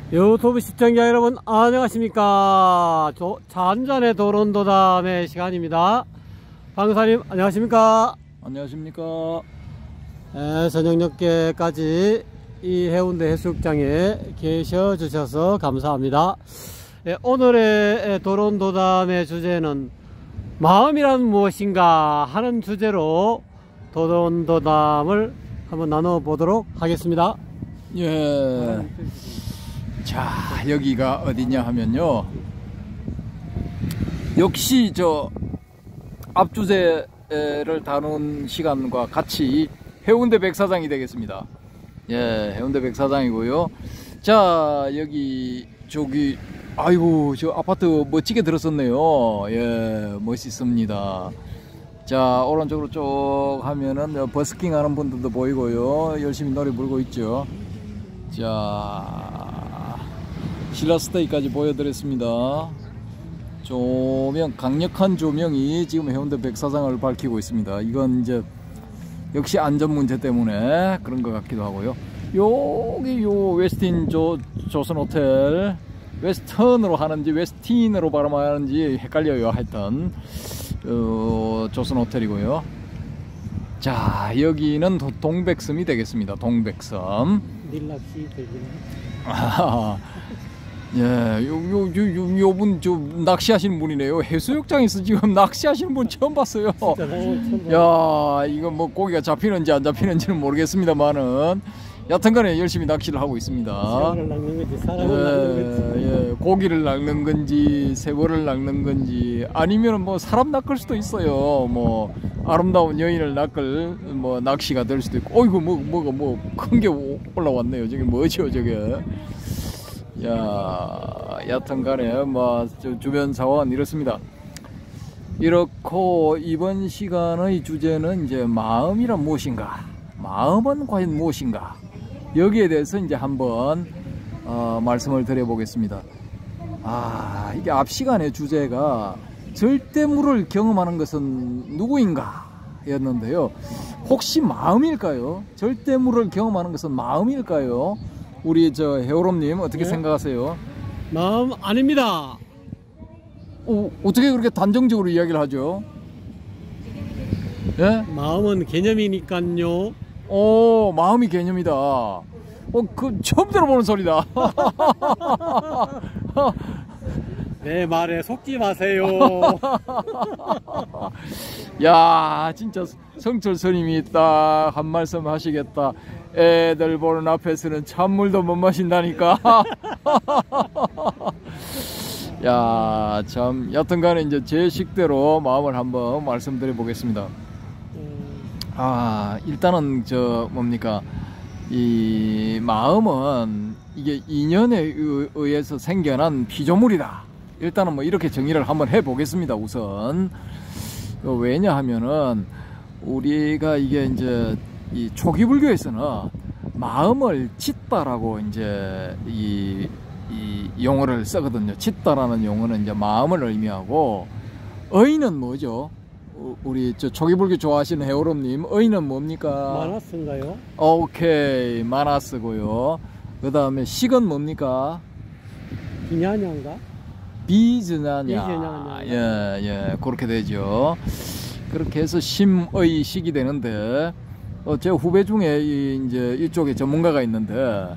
유튜브 시청자 여러분 안녕하십니까. 잔잔의 도론도담의 시간입니다. 방사님 안녕하십니까. 안녕하십니까. 저녁 늦게까지 이 해운대 해수욕장에 계셔 주셔서 감사합니다. 오늘의 도론도담의 주제는 마음이란 무엇인가 하는 주제로 도론도담을 한번 나눠보도록 하겠습니다. 예. 자, 여기가 어디냐 하면요, 역시 저 앞주제를 다룬 시간과 같이 해운대 백사장이 되겠습니다. 예, 해운대 백사장이고요. 자, 여기 저기 아이고 저 아파트 멋지게 들었었네요. 예, 멋있습니다. 자, 오른쪽으로 쭉 하면은 버스킹 하는 분들도 보이고요. 열심히 노래 부르고 있죠. 자, 신라스테이까지 보여드렸습니다. 조명, 강력한 조명이 지금 해운대 백사장을 밝히고 있습니다. 이건 이제 역시 안전 문제 때문에 그런 것 같기도 하고요. 여기 요 웨스틴 조선 호텔, 웨스턴으로 하는지 웨스틴으로 발음하는지 헷갈려요. 하여튼 조선 호텔이고요. 자, 여기는 동백섬이 되겠습니다. 동백섬. 닐락시 되기는. 예, 요분 좀 낚시하시는 분이네요. 해수욕장에서 지금 낚시하시는 분 처음 봤어요. 야, 이거 뭐 고기가 잡히는지 안 잡히는지는 모르겠습니다만은 여튼간에 열심히 낚시를 하고 있습니다. 세월을 낚는 건지 사람을 낚는 건지. 예, 고기를 낚는 건지 세월을 낚는 건지 아니면 뭐 사람 낚을 수도 있어요. 뭐 아름다운 여인을 낚을 뭐 낚시가 될 수도 있고. 어이구 뭐가 뭐 큰 게 올라왔네요. 저게 뭐죠 저게. 야, 여튼간에 뭐 주변 상황은 이렇습니다. 이렇고 이번 시간의 주제는 이제 마음이란 무엇인가, 마음은 과연 무엇인가, 여기에 대해서 이제 한번 말씀을 드려보겠습니다. 이게 앞 시간의 주제가 절대물을 경험하는 것은 누구인가 였는데요. 혹시 마음일까요? 절대물을 경험하는 것은 마음일까요? 우리 저 해오롬님 어떻게 생각하세요? 마음 아닙니다. 어떻게 그렇게 단정적으로 이야기를 하죠? 예? 마음은 개념이니까요. 마음이 개념이다. 그 처음 들어보는 소리다. 내 말에 속지 마세요. 야, 진짜 성철 스님이 딱 한 말씀 하시겠다. 애들 보는 앞에서는 찬물도 못 마신다니까. 야, 참 여튼간에 이제 제 식대로 마음을 한번 말씀드려 보겠습니다. 일단은 저 뭡니까, 이 마음은 이게 인연에 의해서 생겨난 피조물이다. 일단은 뭐 이렇게 정의를 한번 해 보겠습니다. 우선 왜냐하면은 우리가 이게 이제 이 초기 불교에서는 마음을 칫다라고 이제 이 용어를 쓰거든요. 칫다라는 용어는 이제 마음을 의미하고, 의는 뭐죠? 우리 저 초기 불교 좋아하시는 해오롬님, 의는 뭡니까? 마나스인가요? 오케이, 마나스고요. 그 다음에 식은 뭡니까? 비냐냐인가? 비즈냐냐. 예, 그렇게 되죠. 그렇게 해서 심의 식이 되는데, 제 후배 중에 이제 이쪽에 전문가가 있는데,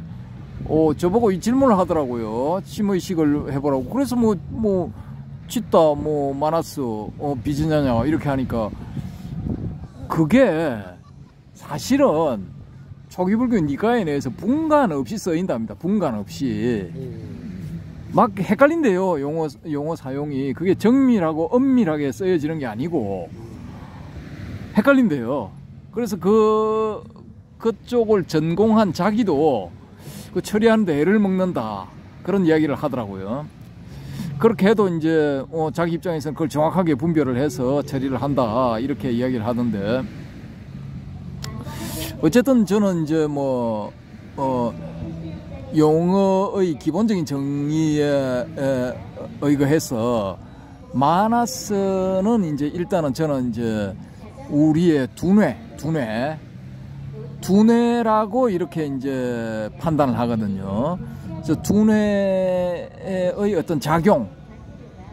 저보고 이 질문을 하더라고요. 심의 식을 해보라고. 그래서 뭐 칫다, 뭐 마나스, 비즈냐냐 이렇게 하니까, 그게 사실은 초기불교 니까에 내에서 분간 없이 쓰인답니다. 분간 없이. 막 헷갈린대요. 용어 사용이. 그게 정밀하고 엄밀하게 쓰여지는 게 아니고 헷갈린대요. 그래서 그쪽을 전공한 자기도 그 처리하는데 애를 먹는다, 그런 이야기를 하더라고요. 그렇게 해도 이제 자기 입장에서는 그걸 정확하게 분별을 해서 처리를 한다, 이렇게 이야기를 하던데, 어쨌든 저는 이제 용어의 기본적인 정의에 의거해서 마나스는 이제 일단은 저는 이제 우리의 두뇌라고 이렇게 이제 판단을 하거든요. 그래서 두뇌의 어떤 작용,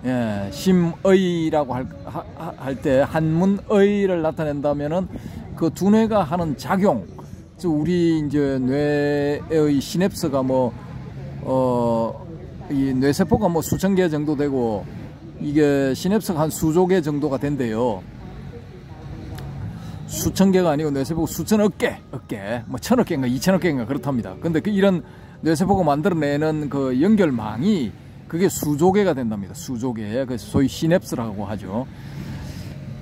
예, 심의라고 할 때 한문의를 나타낸다면은 그 두뇌가 하는 작용, 그래서 우리 이제 뇌의 시냅스가 이 뇌세포가 수천 개 정도 되고 이게 시냅스가 한 수조 개 정도가 된대요. 수천 개가 아니고 뇌세포가 수천억 개, 천억 개인가 2천억 개인가 그렇답니다. 근데 이런 뇌세포가 만들어내는 그 연결망이 그게 수조 개가 된답니다. 수조 개. 그래서 소위 시냅스라고 하죠.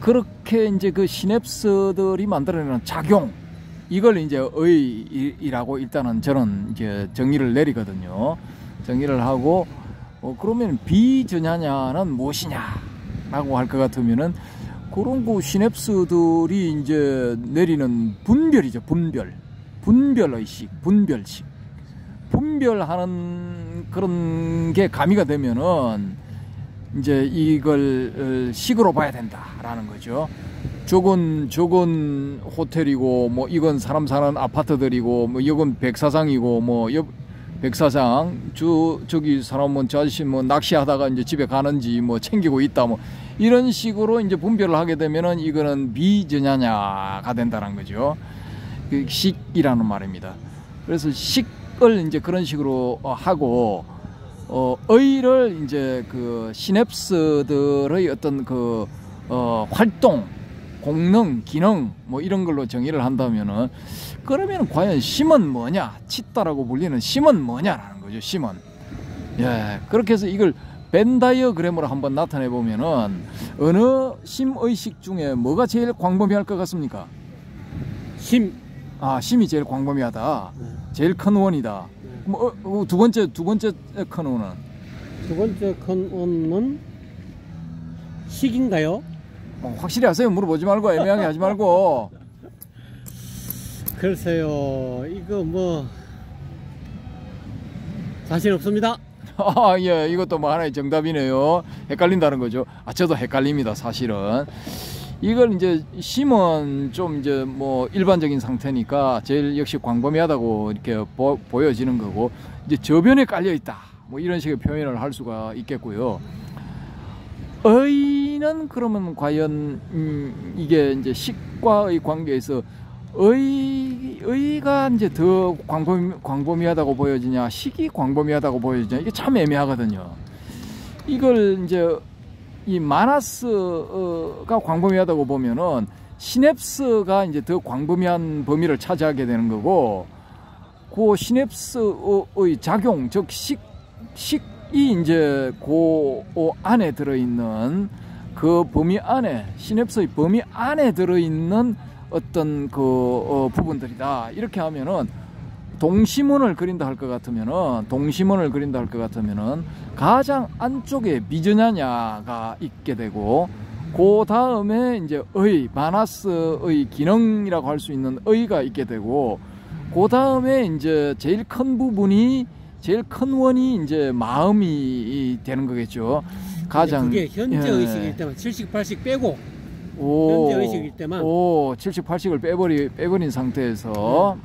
그렇게 이제 그 시냅스들이 만들어내는 작용, 이걸 이제 의라고 일단은 저는 이제 정의를 내리거든요. 정의를 하고, 그러면 비전야냐는 무엇이냐라고 할 것 같으면은 그런 그 시냅스들이 이제 내리는 분별이죠. 분별의식, 분별하는 그런 게 가미가 되면은 이제 이걸 식으로 봐야 된다라는 거죠. 저건 호텔이고 이건 사람 사는 아파트들이고 이건 백사장이고 백사장 저기 사람은 저 아저씨 낚시하다가 이제 집에 가는지 챙기고 있다 이런 식으로 이제 분별을 하게 되면은 이거는 비전야냐가 된다는 거죠. 그 식이라는 말입니다. 그래서 식을 이제 그런 식으로 하고 의를 이제 그 시냅스들의 어떤 그 활동, 공능, 기능 이런 걸로 정의를 한다면은 그러면 과연 심은 뭐냐? 치따라고 불리는 심은 뭐냐라는 거죠. 심은. 예. 그렇게 해서 이걸 벤 다이어그램으로 한번 나타내 보면은 어느 심의식 중에 뭐가 제일 광범위할 것 같습니까? 심. 심이 제일 광범위하다. 제일 큰 원이다. 두 번째 큰 원은? 두 번째 큰 원은 식인가요? 확실히 하세요. 물어보지 말고 애매하게 하지 말고. 글쎄요, 이거 자신 없습니다. 예, 이것도 하나의 정답이네요. 헷갈린다는 거죠. 저도 헷갈립니다, 사실은. 이걸 이제 심은 좀 이제 일반적인 상태니까 제일 역시 광범위하다고 이렇게 보여지는 거고, 이제 저변에 깔려 있다. 이런 식의 표현을 할 수가 있겠고요. 의는 그러면 과연 이게 이제 식과의 관계에서 의가 이제 더 광범위하다고 보여지냐, 식이 광범위하다고 보여지냐, 이게 참 애매하거든요. 이걸 이제 이 마나스가 광범위하다고 보면은 시냅스가 이제 더 광범위한 범위를 차지하게 되는 거고, 그 시냅스의 작용, 즉 식이 이제 그 안에 들어있는 그 범위 안에, 시냅스의 범위 안에 들어있는 어떤 그 부분들이다. 이렇게 하면은 동심원을 그린다 할 것 같으면은 가장 안쪽에 비전야냐가 있게 되고, 그 다음에 이제 마나스의 기능이라고 할 수 있는 의가 있게 되고, 그 다음에 이제 제일 큰 원이 이제 마음이 되는 거겠죠. 가장 그게 현재 의식일 때만 70, 80 빼고 현재 의식일 때만 70, 80을 빼버린 상태에서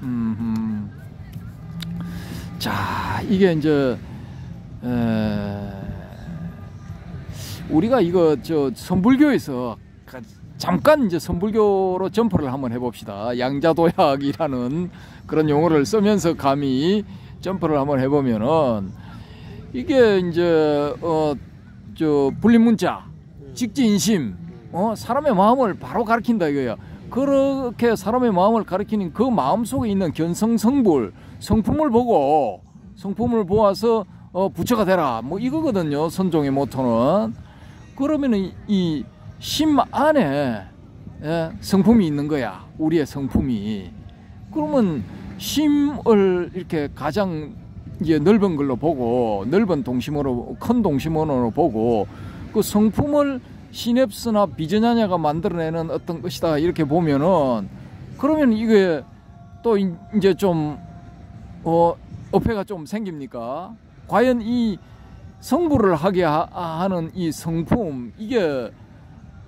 자, 이게 이제 우리가 이거 선불교에서 잠깐 이제 선불교로 점프를 한번 해봅시다. 양자도약이라는 그런 용어를 쓰면서 감히 점프를 한번 해보면은 이게 이제 불림문자, 직지인심, 사람의 마음을 바로 가리킨다 이거야. 그렇게 사람의 마음을 가리키는 그 마음 속에 있는 견성성불, 성품을 보아서 부처가 되라, 이거거든요. 선종의 모토는. 그러면은 이 심 안에 성품이 있는 거야. 우리의 성품이. 그러면 심을 이렇게 가장 이제 넓은 걸로 보고, 넓은 동심원으로, 큰 동심원으로 보고, 그 성품을 시냅스나 비전야냐가 만들어내는 어떤 것이다 이렇게 보면은, 그러면 이게 또 이제 좀 어폐가 좀 생깁니까? 과연 이 성불을 하게 하는 이 성품, 이게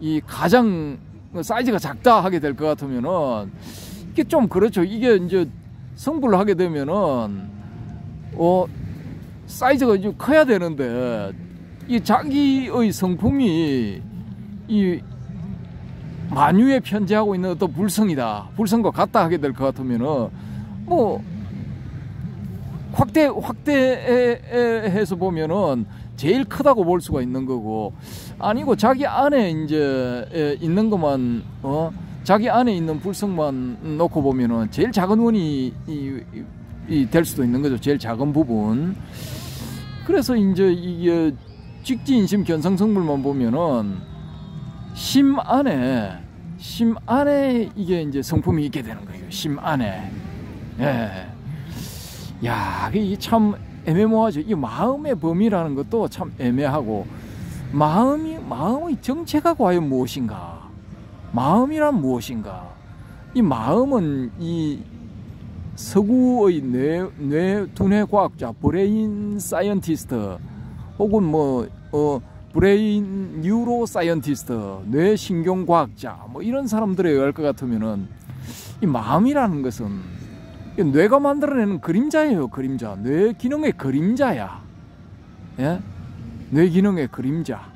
이 가장 사이즈가 작다 하게 될 것 같으면은 이게 좀 그렇죠. 이게 이제 성불을 하게 되면은 사이즈가 좀 커야 되는데 이 자기의 성품이 이 만유에 편재하고 있는 어떤 불성과 같다 하게 될 것 같으면은 뭐 확대해서 보면은 제일 크다고 볼 수가 있는 거고, 아니고 자기 안에 이제 있는 것만 자기 안에 있는 불성만 놓고 보면은 제일 작은 원이 될 수도 있는 거죠. 제일 작은 부분. 그래서 이제 이게 직지인심 견성성불만 보면은 심 안에 이게 이제 성품이 있게 되는 거예요. 심 안에. 예. 야, 이게 참 애매모호하죠. 이 마음의 범위라는 것도 참 애매하고, 마음의 정체가 과연 무엇인가? 마음이란 무엇인가? 이 마음은 이 서구의 뇌 두뇌 과학자, 브레인 사이언티스트, 혹은 브레인 뉴로 사이언티스트, 뇌신경 과학자, 이런 사람들에 의할 것 같으면은 이 마음이라는 것은 뇌가 만들어내는 그림자예요. 그림자. 뇌 기능의 그림자야. 예? 뇌 기능의 그림자.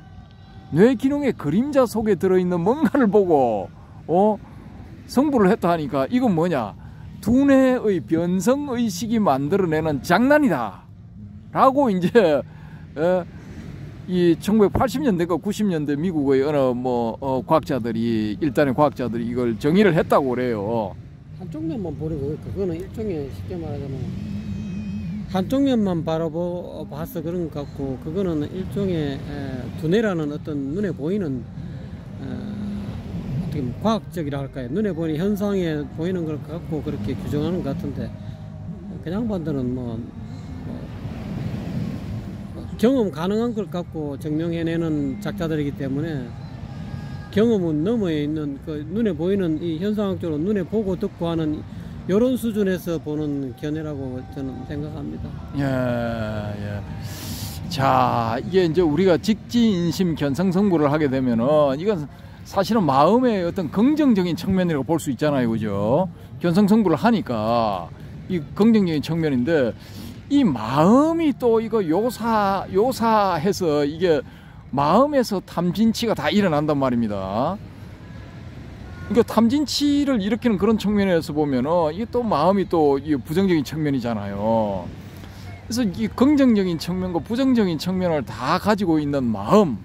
뇌 기능의 그림자 속에 들어있는 뭔가를 보고 성불을 했다 하니까 이건 뭐냐? 두뇌의 변성의식이 만들어내는 장난이다 라고 이제 이 1980년대가 90년대 미국의 어느 과학자들이, 일단의 과학자들이 이걸 정의를 했다고 그래요. 한쪽 면만 보려고, 그거는 일종의, 쉽게 말하자면 한쪽 면만 봐서 그런 것 같고, 그거는 일종의 두뇌라는 어떤 눈에 보이는 어떻게 보면 과학적이라 할까요? 눈에 보이는 현상에 보이는 걸 갖고 그렇게 규정하는 것 같은데, 그냥 반대는 경험 가능한 걸 갖고 증명해내는 작자들이기 때문에, 경험은 너머에 있는 그 눈에 보이는 이 현상학적으로 눈에 보고 듣고 하는 이런 수준에서 보는 견해라고 저는 생각합니다. 예. 자, 이게 이제 우리가 직지인심 견성성불을 하게 되면은 이건 사실은 마음의 어떤 긍정적인 측면이라고 볼 수 있잖아요, 그죠? 견성성불을 하니까 이 긍정적인 측면인데, 이 마음이 또 이거 요사해서 이게 마음에서 탐진치가 다 일어난단 말입니다. 그러니까 탐진치를 일으키는 그런 측면에서 보면은 이게 또 마음이 또 부정적인 측면이잖아요. 그래서 이 긍정적인 측면과 부정적인 측면을 다 가지고 있는 마음,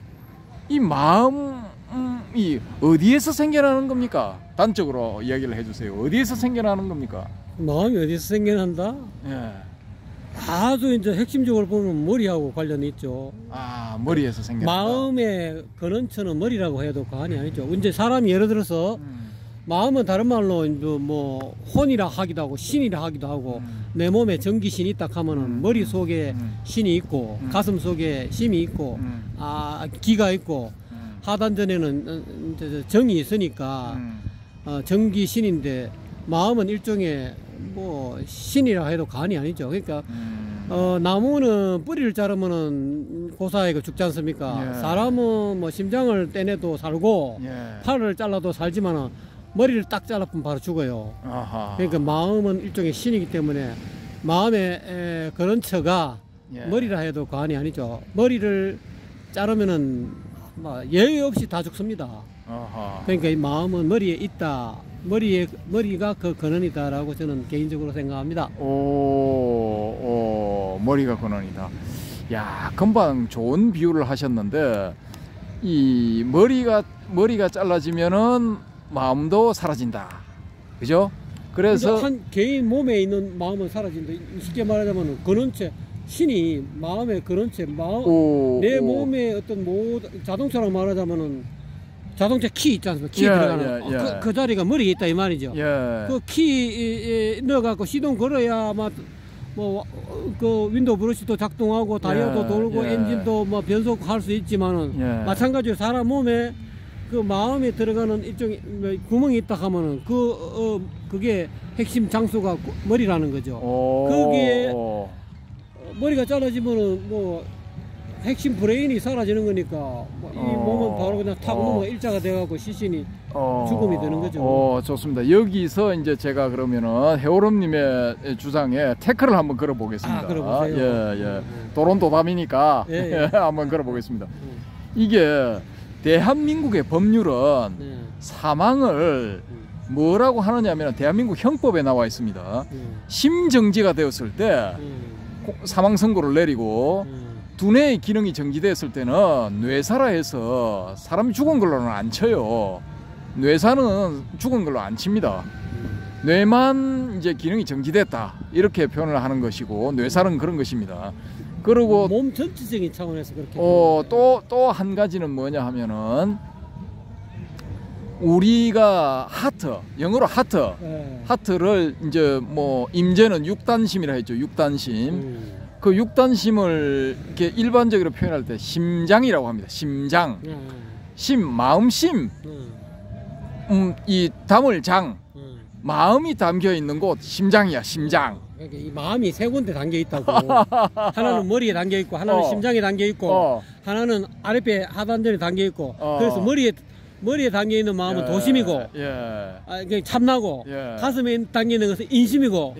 이 마음이 어디에서 생겨나는 겁니까? 단적으로 이야기를 해주세요. 어디에서 생겨나는 겁니까? 마음이 어디서 생겨난다? 예. 아주 이제 핵심적으로 보면 머리하고 관련이 있죠. 아, 머리에서 생겨난다. 마음의 근원처는 머리라고 해도 과언이 아니죠. 이제 사람이 예를 들어서 마음은 다른 말로 뭐 혼이라 하기도 하고 신이라 하기도 하고, 내 몸에 전기신이 있다 하면은 머리 속에 신이 있고 가슴 속에 심이 있고 기가 있고, 하단전에는 정이 있으니까 전기신인데, 마음은 일종의 신이라 해도 과언이 아니죠. 그러니까 나무는 뿌리를 자르면은 고사하게 죽지 않습니까? 예. 사람은 심장을 떼내도 살고, 예. 팔을 잘라도 살지만은 머리를 딱 잘라면 바로 죽어요. 아하. 그러니까 마음은 일종의 신이기 때문에 마음의 근원처가 머리라 해도 과언이 아니죠. 머리를 자르면은 예외 없이 다 죽습니다. 아하. 그러니까 이 마음은 머리에 있다. 머리가 그 근원이다라고 저는 개인적으로 생각합니다. 머리가 근원이다. 야, 금방 좋은 비유를 하셨는데, 이 머리가 잘라지면은 마음도 사라진다. 그죠? 그래서 한 개인 몸에 있는 마음은 사라진다. 쉽게 말하자면 근원체, 신이 마음의 근원체, 내 몸에 어떤 자동차로 말하자면은 자동차 키 있지 않습니까? 키 들어가는 그 자리가 머리에 있다 이 말이죠. 그 키 넣어갖고 시동 걸어야 그 윈도우 브러시도 작동하고 타이어도 돌고 엔진도 변속할 수 있지만은, 마찬가지로 사람 몸에 그 마음에 들어가는 일종의 구멍이 있다 하면은 그게 핵심 장소가 머리라는 거죠. 거기에 머리가 잘라지면은 핵심 브레인이 사라지는 거니까 이 몸은 바로 그냥 타고 넘어가 일자가 돼갖고 시신이 죽음이 되는 거죠. 좋습니다. 여기서 이제 제가 그러면은 해오름님의 주장에 태클을 한번 걸어보겠습니다. 걸어보세요. 예. 도론 도담이니까 예. 한번 걸어보겠습니다. 이게 대한민국의 법률은 사망을 뭐라고 하느냐면 대한민국 형법에 나와 있습니다. 심정지가 되었을 때 사망 선고를 내리고 두뇌의 기능이 정지됐을 때는 뇌사라해서 사람이 죽은 걸로는 안 쳐요. 뇌사는 죽은 걸로 안 칩니다. 뇌만 이제 기능이 정지됐다 이렇게 표현을 하는 것이고 뇌사는 그런 것입니다. 그리고 몸 전체적인 차원에서 그렇게 또 한 가지는 뭐냐 하면은 우리가 하트, 영어로 하트, 하트를 이제 뭐 임제는 육단심이라 했죠. 육단심. 그 육단심을 이렇게 일반적으로 표현할 때 심장이라고 합니다. 심장. 심, 마음심. 이 담을장. 마음이 담겨 있는 곳 심장이야. 심장. 그러니까 이 마음이 세 군데 담겨 있다고. 하나는 머리에 담겨 있고, 하나는 심장에 담겨 있고, 하나는 아랫배 하단전에 담겨 있고. 그래서 머리에 담겨 있는 마음은 도심이고, 참나고, 가슴에 담겨 있는 것은 인심이고,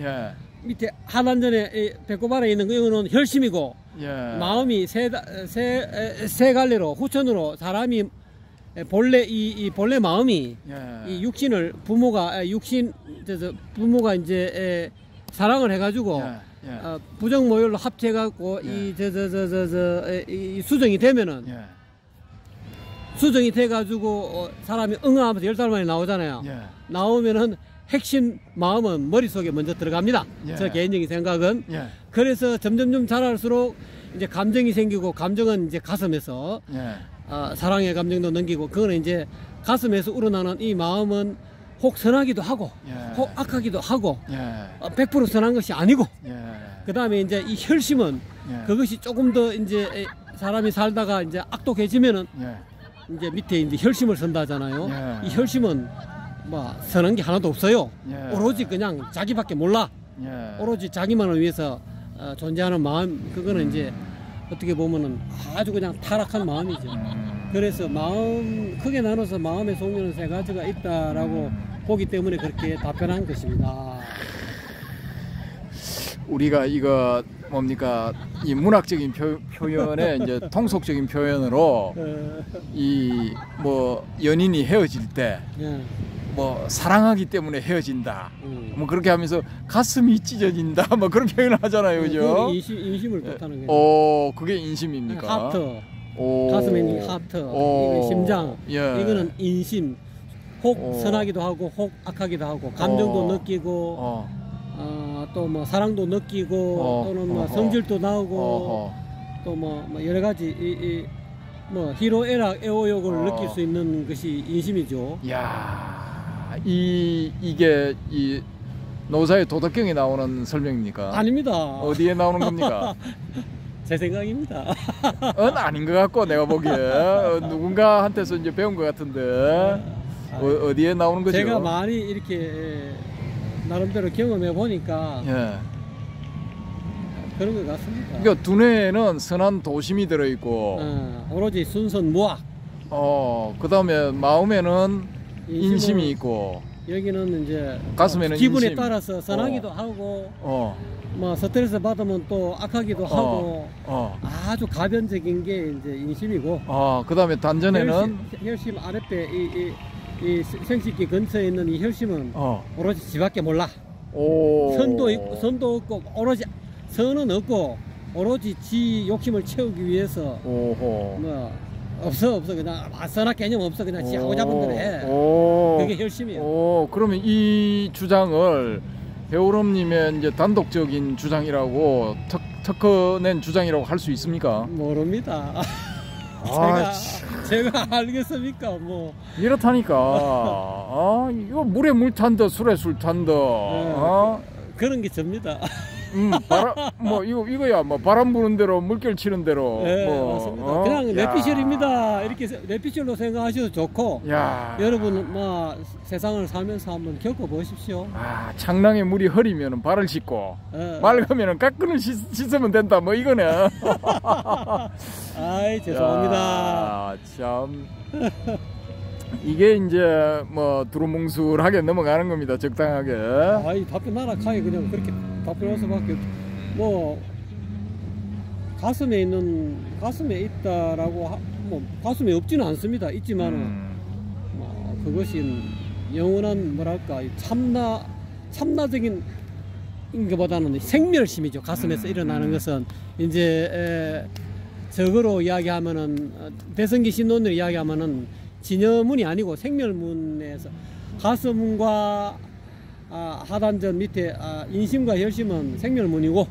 밑에 하단전에 배꼽 아래 있는 거는 혈심이고, 마음이 세 갈래로 후천으로 사람이 본래 본래 마음이 이 육신을 부모가 이제 사랑을 해가지고 부정 모율로 합쳐갖고 이 수정이 되면은 수정이 돼가지고 사람이 응아하면서 10달 만에 나오잖아요. 나오면은 핵심 마음은 머릿속에 먼저 들어갑니다. 저 개인적인 생각은. 그래서 점점점 자랄수록 이제 감정이 생기고, 감정은 이제 가슴에서 사랑의 감정도 넘기고, 그거는 이제 가슴에서 우러나는 이 마음은 혹 선하기도 하고 혹 악하기도 하고 100% 선한 것이 아니고, 그 다음에 이제 이 혈심은 그것이 조금 더 이제 사람이 살다가 이제 악독해지면은 이제 밑에 이제 혈심을 선다잖아요. 이 혈심은 뭐 선한 게 하나도 없어요. 오로지 그냥 자기밖에 몰라. 오로지 자기만을 위해서 존재하는 마음, 그거는 이제 어떻게 보면은 아주 그냥 타락한 마음이죠. 그래서 마음 크게 나눠서 마음의 속류는 세 가지가 있다라고 보기 때문에 그렇게 답변한 것입니다. 우리가 이거 뭡니까, 이 문학적인 표현에 이제 통속적인 표현으로 이 뭐 연인이 헤어질 때 뭐 사랑하기 때문에 헤어진다, 뭐 그렇게 하면서 가슴이 찢어진다, 뭐 그런 표현을 하잖아요, 그죠? 인심을 뜻하는 거죠. 그게 인심입니까? 하트. 가슴에 있는 하트, 이거 심장, 이거는 인심. 혹 선하기도 하고 혹 악하기도 하고, 감정도 느끼고, 또 뭐 사랑도 느끼고, 또는 뭐 성질도 나오고, 또 뭐 여러 가지 뭐 희로애락 애호욕을 느낄 수 있는 것이 인심이죠. 이게 이 노사의 도덕경에 나오는 설명입니까? 아닙니다. 어디에 나오는 겁니까? 제 생각입니다. 아닌 것 같고, 내가 보기에 누군가한테서 이제 배운 것 같은데. 어디에 나오는 거죠? 제가 많이 이렇게 나름대로 경험해 보니까 그런 것 같습니다. 그러니까 두뇌에는 선한 도심이 들어있고, 오로지 순선 무악. 그 다음에 마음에는 인심이 있고, 여기는 이제 가슴에는 기분에 인심. 따라서 선하기도 하고, 뭐 스트레스 받으면 또 악하기도 하고, 아주 가변적인 게 이제 인심이고, 그 다음에 단전에는 혈심 아랫배 이 생식기 근처에 있는 이 혈심은 오로지 지밖에 몰라. 선도 없고 오로지 선은 없고, 오로지 지 욕심을 채우기 위해서 뭐 없어 그냥 선악 개념 없어, 그냥 지 하고 잡은 대로 해. 그게 혈심이에요. 그러면 이 주장을 해오름님의 이제 단독적인 주장이라고 특허낸 주장이라고 할 수 있습니까? 모릅니다. 제가 알겠습니까? 뭐 이렇다니까. 이거 물에 물 탄다, 술에 술 탄다. 그런 게 접니다. 바람 뭐 이거야 뭐 바람 부는 대로 물결 치는 대로 네, 뭐 맞습니다. 그냥 뇌피셜입니다. 이렇게 뇌피셜로 생각하셔도 좋고 야. 여러분 뭐 세상을 살면서 한번 겪어보십시오. 아, 창랑에 물이 흐리면 발을 씻고 예. 맑으면 깎으면 씻으면 된다 뭐 이거네. 아이 죄송합니다. 야, 참 이게 이제 뭐 두루뭉술하게 넘어가는 겁니다. 적당하게. 아이 답변하라 카이 그냥 그렇게 답변할 수밖에 뭐 가슴에 있다라고 뭐 가슴에 없지는 않습니다. 있지만은 뭐 그것이 영원한 뭐랄까 참나적인 것보다는 생멸심이죠. 가슴에서 일어나는 것은 이제 적어로 이야기하면은 대성기 신론으로 이야기하면은 진여문이 아니고 생멸문에서 가슴과 하단전 밑에 인심과 혈심은 생멸문이고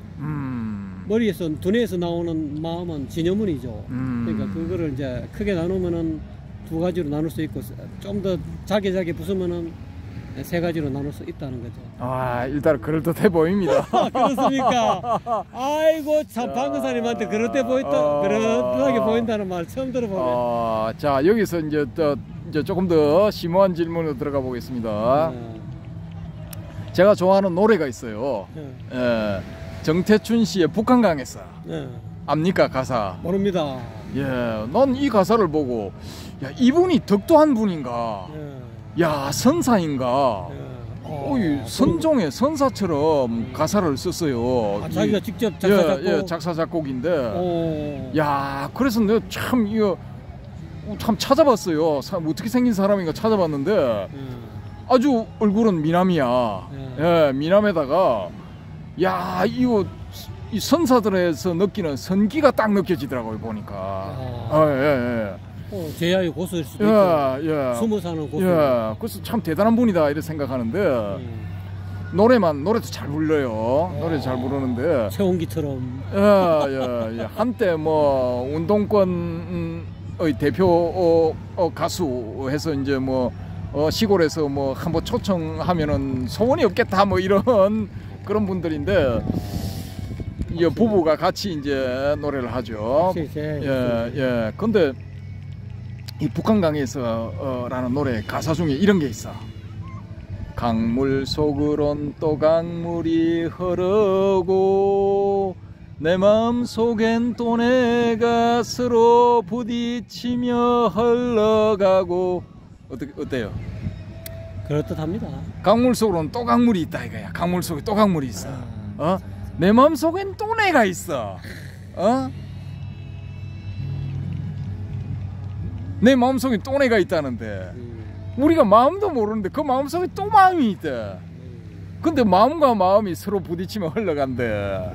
머리에서 두뇌에서 나오는 마음은 진여문이죠. 그러니까 그거를 이제 크게 나누면은 두 가지로 나눌 수 있고 좀 더 잘게 부수면은 세 가지로 나눌 수 있다는 거죠. 아, 일단 그럴듯해 보입니다. 그렇습니까? 아이고 참 방금사님한테 그럴듯하게 보인다는 말 처음 들어보네. 자, 여기서 이제 조금 더 심오한 질문으로 들어가 보겠습니다. 제가 좋아하는 노래가 있어요. 예, 정태춘 씨의 북한강에서. 압니까 가사? 모릅니다. 예, 난 이 가사를 보고 야, 이분이 덕도한 분인가? 야, 선사인가? 선종의 선사처럼 가사를 썼어요. 자기가 직접 작사 작곡. 예, 작사 작곡인데. 야, 그래서 내가 참 이거 참 찾아봤어요. 어떻게 생긴 사람인가 찾아봤는데 아주 얼굴은 미남이야. 예, 미남에다가 야, 이거 이 선사들에서 느끼는 선기가 딱 느껴지더라고요 보니까. 예. 제야의 고수일 수도 있고 숨어 사는 고수. 예, 그래서 참 대단한 분이다 이렇게 생각하는데 노래도 잘 불러요. 노래 잘 부르는데 최홍기처럼. 예. 한때 뭐 운동권의 대표 가수 해서 이제 뭐 시골에서 뭐 한번 초청하면은 소원이 없겠다 뭐 이런 그런 분들인데 이 부부가 같이 이제 노래를 하죠. 예. 근데 이 북한강에서 라는 노래 가사 중에 이런 게 있어. 강물 속으론 또 강물이 흐르고 내 마음 속엔 또 내가 서로 부딪히며 흘러가고. 어때요? 그럴듯합니다. 강물 속으로는 또 강물이 있다 이거야. 강물 속에 또 강물이 있어. 내 마음 속엔 또 내가 있어. 내 마음속에 또 내가 있다는데 우리가 마음도 모르는데 그 마음속에 또 마음이 있대. 근데 마음과 마음이 서로 부딪히면 흘러간대.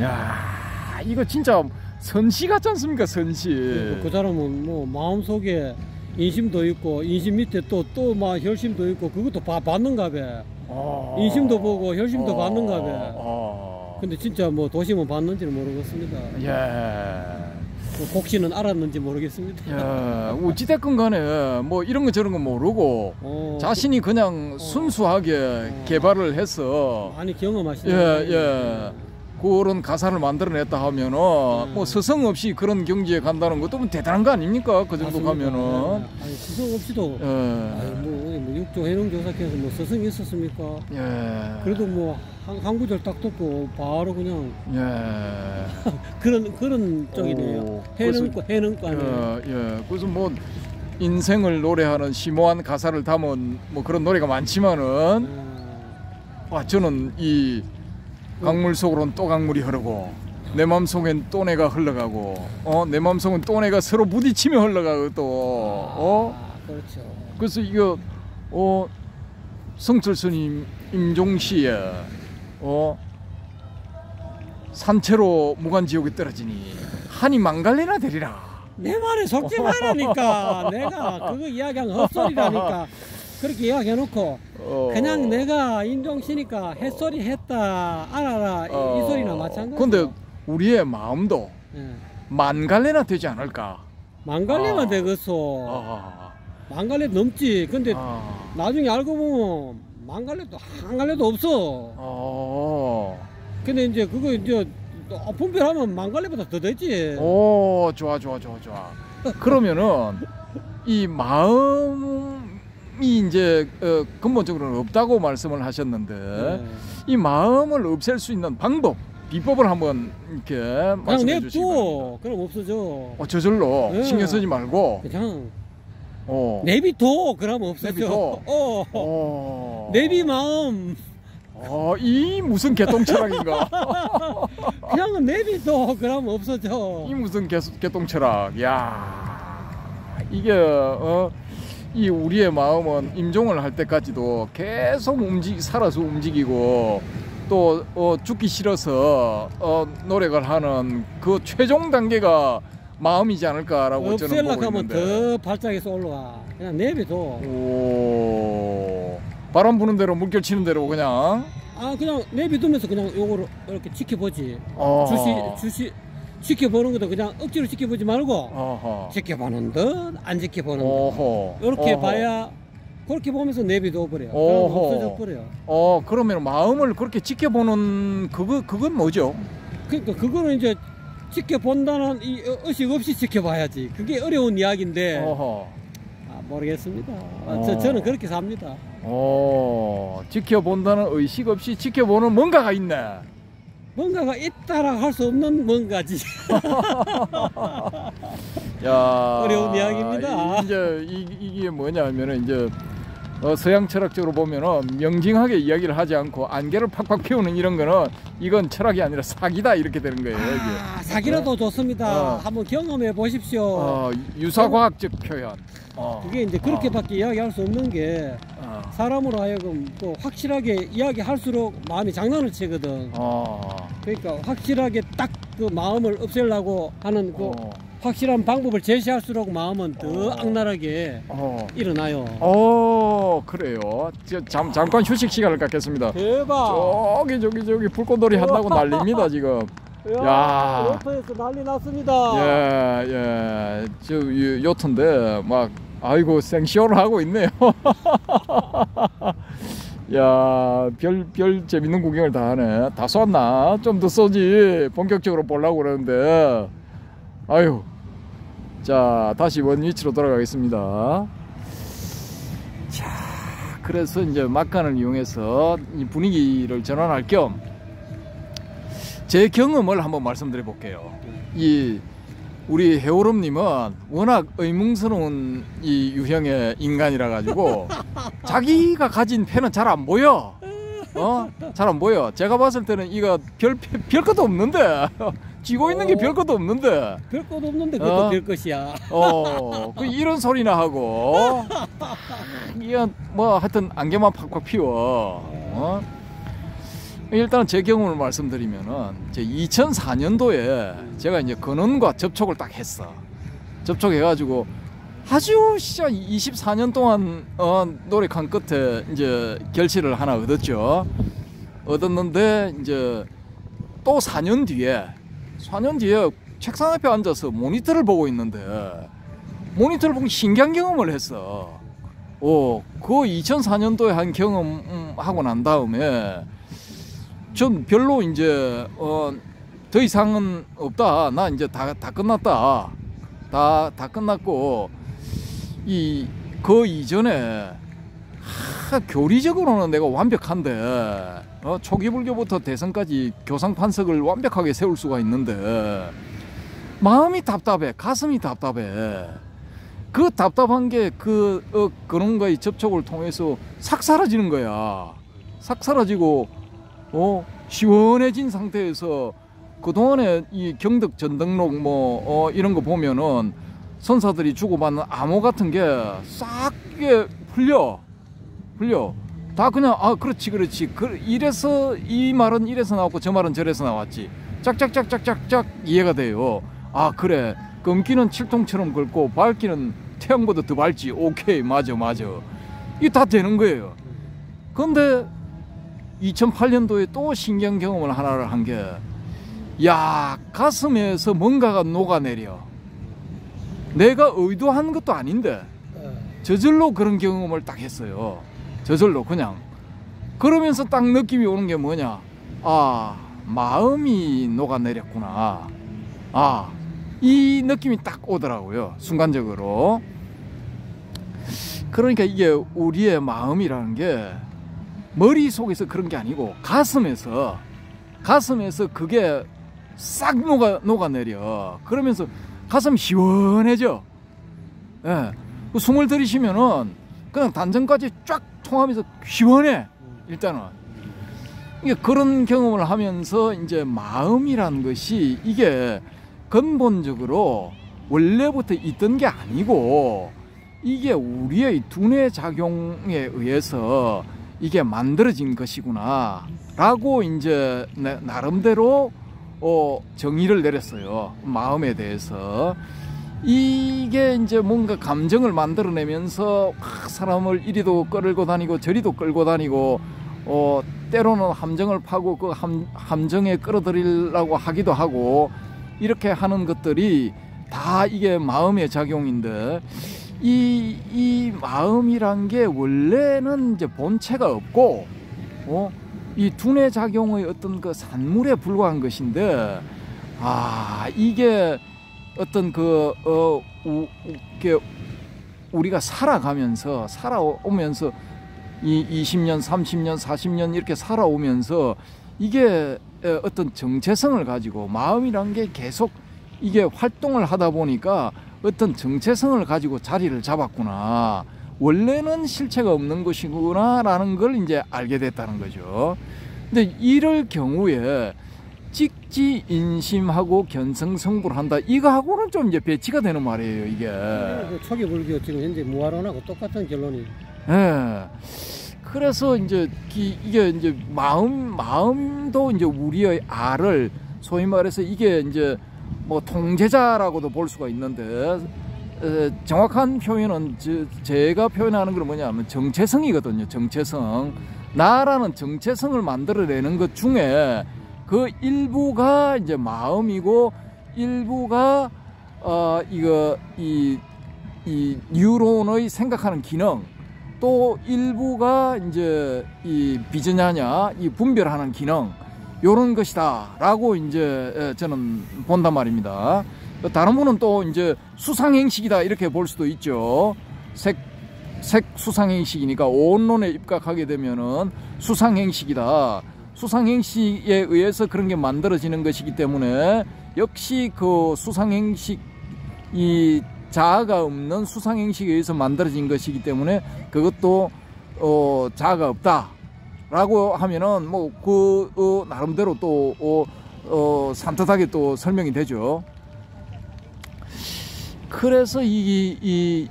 야, 이거 진짜 선시 같지 않습니까? 선시. 그 사람은 뭐 마음속에 인심도 있고 인심 밑에 또 막 혈심도 있고 그것도 받는가 봐. 인심도 보고 혈심도 받는가 봐. 근데 진짜 뭐 도심은 받는지는 모르겠습니다. 예. 곡시는 알았는지 모르겠습니다. 야, 어찌됐건 간에 뭐 이런 거 저런 거 모르고 자신이 그냥 순수하게 개발을 해서 많이 경험하시네요. 예. 그런 가사를 만들어냈다 하면은 뭐 서성 없이 그런 경지에 간다는 것도 뭐 대단한 거 아닙니까? 그 정도 맞습니다. 가면은. 아니 서성 없이도 뭐 육조 해농조사께서 뭐 서성이 있었습니까? 예. 그래도 뭐 한 구절 딱 듣고 바로 그냥 그런 쪽이네요. 해능과네요. 예. 그래서 뭐 인생을 노래하는 심오한 가사를 담은 뭐 그런 노래가 많지만은 저는 이 강물 속으로는 또 강물이 흐르고 내 마음속엔 또 내가 흘러가고 내 마음속은 또 내가 서로 부딪히며 흘러가고 또 그렇죠. 그래서 이거 성철 스님 임종시에 산채로 무간지옥에 떨어지니 한이 망갈래나 되리라. 내 말에 속지 말라니까. 내가 그거 이야기한 헛소리라니까. 그렇게 이야기해놓고 그냥 내가 임종시니까 햇소리 했다 알아라 이 소리나 마찬가지죠. 근데 우리의 마음도 만갈래나 되지 않을까? 만갈래만 되겠소. 만갈래 넘지. 근데 나중에 알고 보면 망갈래도 한 갈래도 없어. 근데 이제 그거 이제 분별하면 망갈래보다 더 되지. 오, 좋아. 그러면은 이 마음이 이제 근본적으로는 없다고 말씀을 하셨는데 이 마음을 없앨 수 있는 방법, 비법을 한번 이렇게 말씀해 주시기 바랍니다. 그럼 없어져. 저절로 신경 쓰지 말고 그냥 내비둬. 그럼 없어져. 내비 마음. 이 무슨 개똥철학인가? 그냥 내비둬. 그럼 없어져. 이 무슨 개똥철학. 야, 이게 이 우리의 마음은 임종을 할 때까지도 계속 살아서 움직이고 또 죽기 싫어서 노력을 하는 그 최종 단계가 마음이지 않을까라고 저는 보고 있는데. 더 발작해서 올라와. 그냥 내비둬. 오, 바람 부는 대로 물결 치는 대로 그냥. 그냥 내비두면서 그냥 요거를 이렇게 지켜보지. 지켜보는 것도 그냥 억지로 지켜보지 말고 지켜보는 듯 안 지켜보는 듯 이렇게 봐야. 그렇게 보면서 내비둬 버려. 없어져 버려. 그러면 마음을 그렇게 지켜보는 그건 뭐죠? 그러니까 그거는 이제 지켜본다는 이 의식 없이 지켜봐야지. 그게 어려운 이야기인데. 모르겠습니다. 저는 그렇게 삽니다. 지켜본다는 의식 없이 지켜보는 뭔가가 있네. 뭔가가 있다라 할 수 없는 뭔가지. 야, 어려운 이야기입니다. 이제 이게 뭐냐면은 이제 서양 철학적으로 보면은 명징하게 이야기를 하지 않고 안개를 팍팍 피우는 이런 거는 이건 철학이 아니라 사기다 이렇게 되는 거예요. 이게. 사기라도 좋습니다. 한번 경험해 보십시오. 유사과학적 표현. 그게 이제 그렇게밖에 이야기할 수 없는 게 사람으로 하여금 또 확실하게 이야기할수록 마음이 장난을 치거든. 그러니까 확실하게 딱 그 마음을 없애려고 하는 그 확실한 방법을 제시할수록 마음은 더 악랄하게 일어나요. 그래요. 잠깐 휴식 시간을 갖겠습니다. 대박. 저기 불꽃놀이 한다고 난립니다 지금. 야, 요트에서 난리 났습니다. 예. 저 요트인데 막 아이고 생쇼를 하고 있네요. 야, 별 재밌는 구경을 다 하네. 다 쏘았나? 좀 더 쏘지. 본격적으로 보려고 그러는데. 아유. 자, 다시 원 위치로 돌아가겠습니다. 자, 그래서 이제 막간을 이용해서 이 분위기를 전환할 겸 제 경험을 한번 말씀드려 볼게요. 우리 해오름님은 워낙 의문스러운 이 유형의 인간이라 가지고 자기가 가진 패는 잘 안 보여. 잘 안 보여. 제가 봤을 때는 이거 별 것도 없는데 쥐고 있는 게 별 것도 없는데. 별 것도 없는데 그것도 별 것이야. 이런 소리나 하고 이건 뭐 하여튼 안개만 팍팍 피워. 일단 제 경험을 말씀드리면은 2004년도에 제가 이제 근원과 접촉을 딱 했어. 접촉해가지고 아주 진짜 24년 동안 노력한 끝에 이제 결실을 하나 얻었는데 이제 또 4년 뒤에 책상 앞에 앉아서 모니터를 보고 있는데 모니터를 보고 신기한 경험을 했어. 그 2004년도에 한 경험 하고 난 다음에 전 별로 이제 더 이상은 없다. 나 이제 다 끝났다. 다 끝났고 그 이전에 교리적으로는 내가 완벽한데 초기 불교부터 대선까지 교상판석을 완벽하게 세울 수가 있는데 마음이 답답해. 가슴이 답답해. 그 답답한 게 그런가의 접촉을 통해서 싹 사라지는 거야. 싹 사라지고 시원해진 상태에서 그동안에 이 경덕 전등록 이런 거 보면은 선사들이 주고받는 암호 같은 게 싹 풀려 다 그냥 그렇지 이래서 이 말은 이래서 나왔고 저 말은 저래서 나왔지 짝짝짝짝짝짝 이해가 돼요. 그래 검기는 칠통처럼 긁고 밝기는 태양보다 더 밝지. 오케이 맞아 이게 다 되는 거예요. 근데 2008년도에 또 신기한 경험을 하나를 한 게 가슴에서 뭔가가 녹아내려. 내가 의도한 것도 아닌데 저절로 그런 경험을 딱 했어요. 저절로 그냥 그러면서 딱 느낌이 오는 게 뭐냐? 아, 마음이 녹아내렸구나. 아, 이 느낌이 딱 오더라고요. 순간적으로. 그러니까 이게 우리의 마음이라는 게 머릿속에서 그런 게 아니고 가슴에서 그게 싹 녹아내려. 그러면서 가슴이 시원해져. 예. 숨을 들이쉬면은 그냥 단전까지 쫙 통하면서 시원해. 일단은. 이게 그런 경험을 하면서 이제 마음이라는 것이 이게 근본적으로 원래부터 있던 게 아니고 이게 우리의 두뇌 작용에 의해서 이게 만들어진 것이구나 라고 이제 나름대로 정의를 내렸어요. 마음에 대해서. 이게 이제 뭔가 감정을 만들어내면서 막 사람을 이리도 끌고 다니고 저리도 끌고 다니고 때로는 함정을 파고 그 함정에 끌어들이려고 하기도 하고 이렇게 하는 것들이 다 이게 마음의 작용인데 이 마음이란 게 원래는 이제 본체가 없고 이 두뇌 작용의 어떤 그 산물에 불과한 것인데 이게 어떤 우리가 살아오면서 이 20년, 30년, 40년 이렇게 살아오면서 이게 어떤 정체성을 가지고 마음이란 게 계속 이게 활동을 하다 보니까 어떤 정체성을 가지고 자리를 잡았구나. 원래는 실체가 없는 것이구나 라는 걸 이제 알게 됐다는 거죠. 근데 이럴 경우에 직지인심하고 견성성불을 한다. 이거하고는 좀 이제 배치가 되는 말이에요, 이게. 초기 불교 지금 현재 무아론하고 똑같은 결론이. 예. 그래서 이제 이게 이제 마음도 이제 우리의 알을 소위 말해서 이게 이제 뭐 통제자라고도 볼 수가 있는데 정확한 표현은 제가 표현하는 건 뭐냐면 정체성이거든요. 정체성. 나라는 정체성을 만들어내는 것 중에 그 일부가 이제 마음이고 일부가 이 뉴런의 생각하는 기능, 또 일부가 이제 이 비전야냐 이 분별하는 기능, 요런 것이다라고 이제 저는 본단 말입니다. 다른 분은 또 이제 수상행식이다 이렇게 볼 수도 있죠. 색 수상행식이니까 오온론에 입각하게 되면은 수상행식이다. 수상행식에 의해서 그런 게 만들어지는 것이기 때문에 역시 그 수상행식 이 자아가 없는 수상행식에 의해서 만들어진 것이기 때문에 그것도 자아가 없다라고 하면은 뭐 그 나름대로 또 산뜻하게 또 설명이 되죠. 그래서 이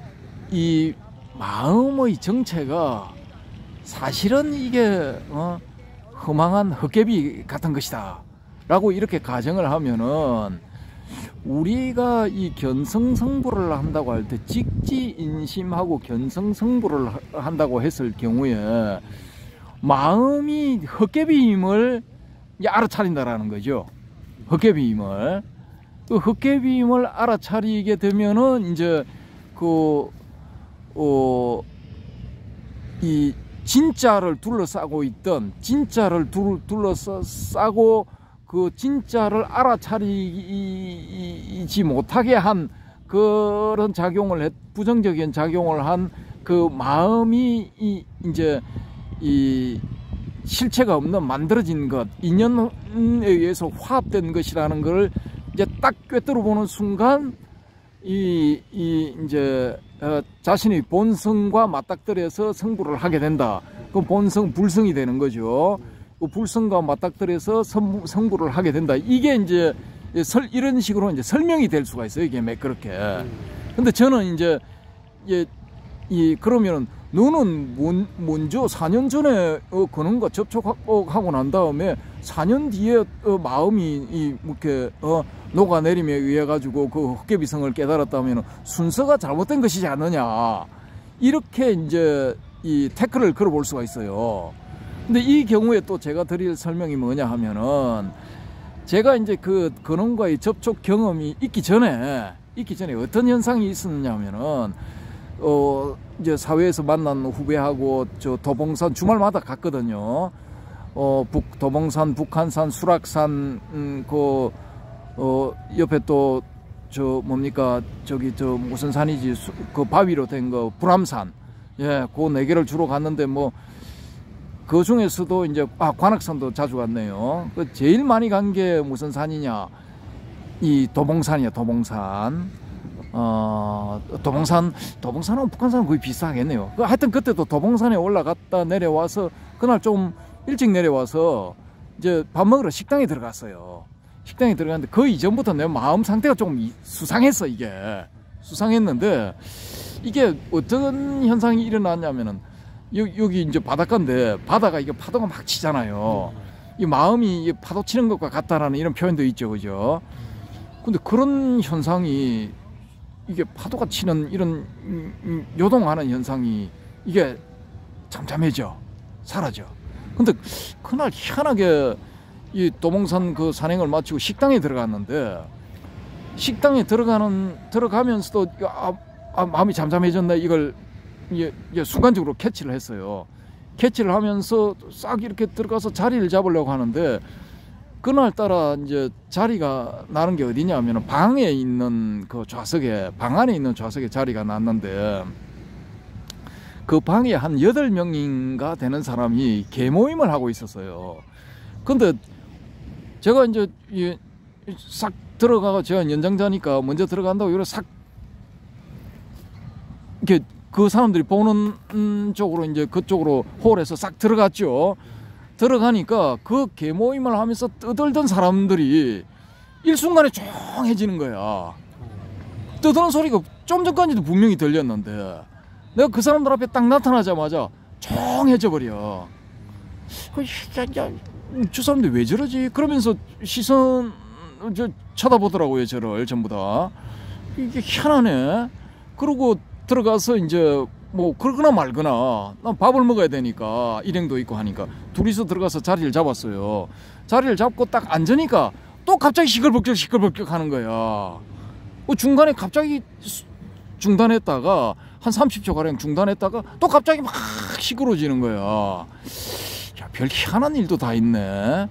마음의 정체가 사실은 이게 허망한 헛개비 같은 것이다 라고 이렇게 가정을 하면은 우리가 이 견성성불을 한다고 할 때 직지인심하고 견성성불을 한다고 했을 경우에 마음이 헛개비임을 알아차린다라는 거죠. 헛개비임을. 그 헛개비임을 알아차리게 되면은 이제 이 진짜를 둘러싸고 있던 진짜를 둘러싸고 그 진짜를 알아차리지 못하게 한 그런 작용을 부정적인 작용을 한 그 마음이 이제 이 실체가 없는 만들어진 것, 인연에 의해서 화합된 것이라는 걸 이제 딱 꿰뚫어 보는 순간 이제 자신의 본성과 맞닥뜨려서 성불을 하게 된다. 그 본성 불성이 되는 거죠. 그 불성과 맞닥뜨려서 성불을 하게 된다. 이게 이제 이런 식으로 이제 설명이 될 수가 있어요. 이게 그렇게. 근데 저는 이제 그러면은 너는 먼저 4년 전에 그런가 접촉하고 난 다음에 4년 뒤에 마음이 이렇게 녹아내림에 의해 가지고 그 헛개비성을 깨달았다면 순서가 잘못된 것이지 않느냐, 이렇게 이제 이 태클을 걸어볼 수가 있어요. 근데 이 경우에 또 제가 드릴 설명이 뭐냐 하면은, 제가 이제 그 근원과의 접촉 경험이 있기 전에 어떤 현상이 있었느냐 하면은 이제 사회에서 만난 후배하고 저 도봉산 주말마다 갔거든요. 도봉산, 북한산, 수락산, 옆에 또 저 뭡니까 저기 저 무슨 산이지 그 바위로 된 거 불암산, 예, 그 네 개를 주로 갔는데 뭐 그 중에서도 이제 관악산도 자주 갔네요. 그 제일 많이 간 게 무슨 산이냐? 이 도봉산이야, 도봉산. 도봉산은 북한산은 거의 비슷하겠네요. 하여튼 그때도 도봉산에 올라갔다 내려와서 그날 좀 일찍 내려와서 이제 밥 먹으러 식당에 들어갔어요. 식당에 들어갔는데 그 이전부터 내 마음 상태가 좀 수상했어. 이게 수상했는데 이게 어떤 현상이 일어났냐면은 여기 이제 바닷가인데 바다가 이게 파도가 막 치잖아요. 이 마음이 파도 치는 것과 같다라는 이런 표현도 있죠, 그죠? 근데 그런 현상이 이게 파도가 치는 이런 요동하는 현상이 이게 잠잠해져, 사라져. 근데 그날 희한하게 이 도봉산 그 산행을 마치고 식당에 들어갔는데 식당에 들어가면서도 마음이 잠잠해졌네. 이걸 순간적으로 캐치를 했어요. 캐치를 하면서 싹 이렇게 들어가서 자리를 잡으려고 하는데 그날따라 이제 자리가 나는 게 어디냐면 방에 있는 그 좌석에, 방 안에 있는 좌석에 자리가 났는데 그 방에 한 8명인가 되는 사람이 개모임을 하고 있었어요. 근데 제가 이제 싹 들어가고 제가 연장자니까 먼저 들어간다고 이렇게 싹 이렇게 그 사람들이 보는 쪽으로 이제 그쪽으로 홀에서 싹 들어갔죠. 들어가니까 그 개모임을 하면서 떠들던 사람들이 일순간에 조용해지는 거야. 떠드는 소리가 좀 전까지도 분명히 들렸는데 내가 그 사람들 앞에 딱 나타나자마자 조용해져 버려. 저 사람들 왜 저러지? 그러면서 시선 쳐다보더라고요. 저를 전부 다. 이게 희한하네. 그러고 들어가서 이제 뭐 그러거나 말거나 난 밥을 먹어야 되니까 일행도 있고 하니까 둘이서 들어가서 자리를 잡았어요. 자리를 잡고 딱 앉으니까 또 갑자기 시끌벅적 하는 거야. 중간에 갑자기 중단했다가 한 30초 가량 중단했다가 또 갑자기 막 시끄러워지는 거야. 야, 별 희한한 일도 다 있네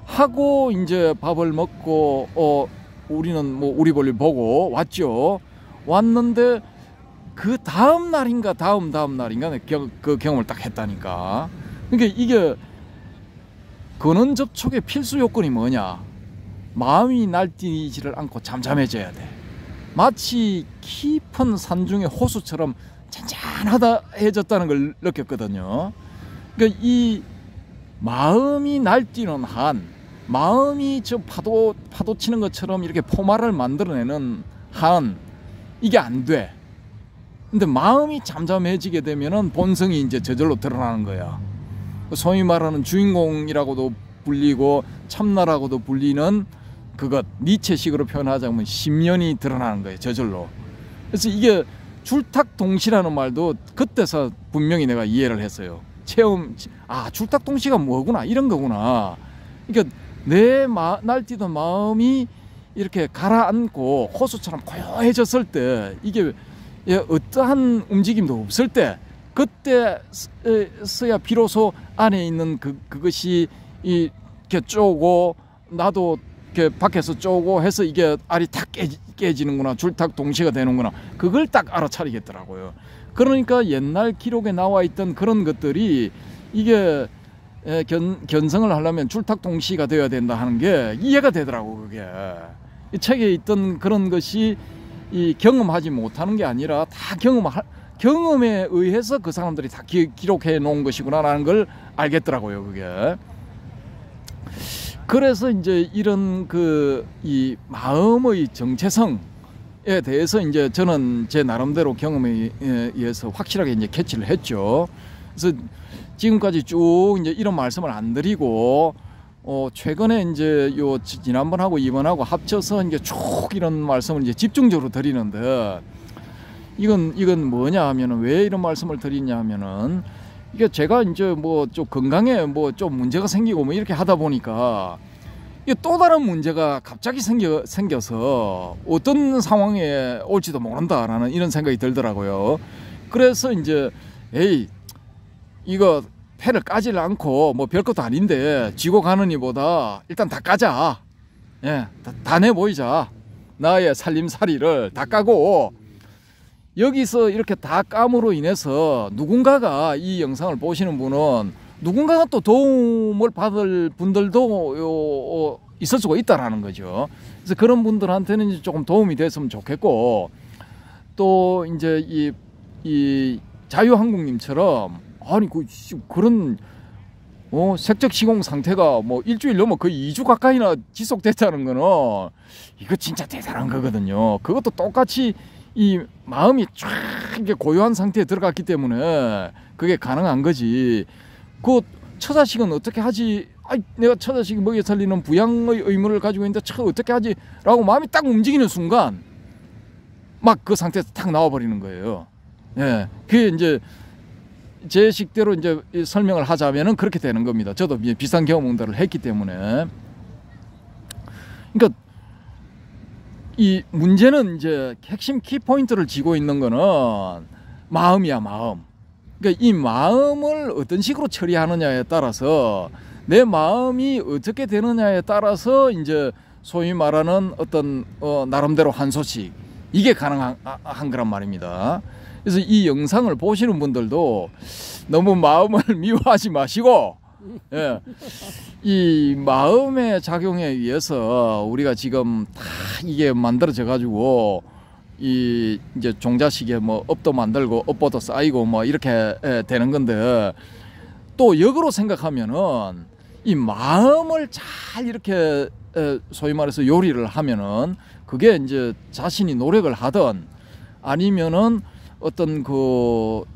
하고 이제 밥을 먹고 우리는 뭐 우리 볼일 보고 왔죠. 왔는데 그 다음 날인가 다음 날인가 그 경험을 딱 했다니까. 그러니까 이게 근원 접촉의 필수 요건이 뭐냐? 마음이 날뛰지를 않고 잠잠해져야 돼. 마치 깊은 산중의 호수처럼 잔잔하다해졌다는 걸 느꼈거든요. 그러니까 이 마음이 날뛰는 한, 마음이 저 파도 치는 것처럼 이렇게 포말을 만들어내는 한 이게 안 돼. 근데 마음이 잠잠해지게 되면은 본성이 이제 저절로 드러나는 거야. 소위 말하는 주인공이라고도 불리고 참나라고도 불리는 그것, 니체식으로 표현하자면 심연이 드러나는 거예요, 저절로. 그래서 이게 줄탁동시라는 말도 그때서 분명히 내가 이해를 했어요. 줄탁동시가 뭐구나, 이런 거구나. 그러니까 내 날뛰던 마음이 이렇게 가라앉고 호수처럼 고요해졌을 때, 이게 어떠한 움직임도 없을 때, 그때서야 비로소 안에 있는 그것이 이렇게 쪼고 나도 이렇게 밖에서 쪼고 해서 이게 알이 탁 깨지는구나, 줄탁 동시가 되는구나, 그걸 딱 알아차리겠더라고요. 그러니까 옛날 기록에 나와 있던 그런 것들이 이게 견성을 하려면 줄탁 동시가 되어야 된다 하는 게 이해가 되더라고. 그게 이 책에 있던 그런 것이 이 경험하지 못하는 게 아니라 다 경험에 의해서 그 사람들이 다 기록해 놓은 것이구나라는 걸 알겠더라고요. 그게. 그래서 이제 이런 이 마음의 정체성에 대해서 이제 저는 제 나름대로 경험에 의해서 확실하게 이제 캐치를 했죠. 그래서 지금까지 쭉 이제 이런 말씀을 안 드리고 최근에 이제 지난번하고 이번하고 합쳐서 이제 쭉 이런 말씀을 이제 집중적으로 드리는데 이건 뭐냐 하면은 왜 이런 말씀을 드리냐 하면은 이게 제가 이제 뭐 좀 건강에 뭐 좀 문제가 생기고 뭐 이렇게 하다 보니까 이게 또 다른 문제가 갑자기 생겨서 어떤 상황에 올지도 모른다라는 이런 생각이 들더라고요. 그래서 이제 에이 이거 폐를 까질 않고 뭐 별것도 아닌데 지고 가느니보다 일단 다 까자. 예, 다 내보이자. 나의 살림살이를 다 까고 여기서 이렇게 다 까므로 인해서 누군가가 이 영상을 보시는 분은 누군가가 또 도움을 받을 분들도 있을 수가 있다라는 거죠. 그래서 그런 분들한테는 조금 도움이 됐으면 좋겠고 또 이제 이 자유한국님처럼 아니 그런 색적 시공 상태가 뭐 일주일 넘어 거의 2주 가까이나 지속됐다는 거는 이거 진짜 대단한 거거든요. 그것도 똑같이 이 마음이 쫙 이렇게 고요한 상태에 들어갔기 때문에 그게 가능한 거지. 그 처자식은 어떻게 하지? 아이, 내가 처자식이 먹여 살리는 부양의 의무를 가지고 있는데 어떻게 하지? 라고 마음이 딱 움직이는 순간 막 그 상태에서 탁 나와버리는 거예요. 예, 그게 이제 제 식대로 이제 설명을 하자면은 그렇게 되는 겁니다. 저도 비슷한 경험들을 했기 때문에. 그러니까 이 문제는 이제 핵심 키포인트를 쥐고 있는 거는 마음이야, 마음. 그러니까 이 마음을 어떤 식으로 처리하느냐에 따라서 내 마음이 어떻게 되느냐에 따라서 이제 소위 말하는 어떤 나름대로 한 소식 이게 가능한 거란 말입니다. 그래서 이 영상을 보시는 분들도 너무 마음을 미워하지 마시고 예, 이 마음의 작용에 의해서 우리가 지금 다 이게 만들어져 가지고 이제 종자식에 뭐 업도 만들고 업보도 쌓이고 뭐 이렇게 되는 건데 또 역으로 생각하면은 이 마음을 잘 이렇게 소위 말해서 요리를 하면은 그게 이제 자신이 노력을 하든 아니면은 어떤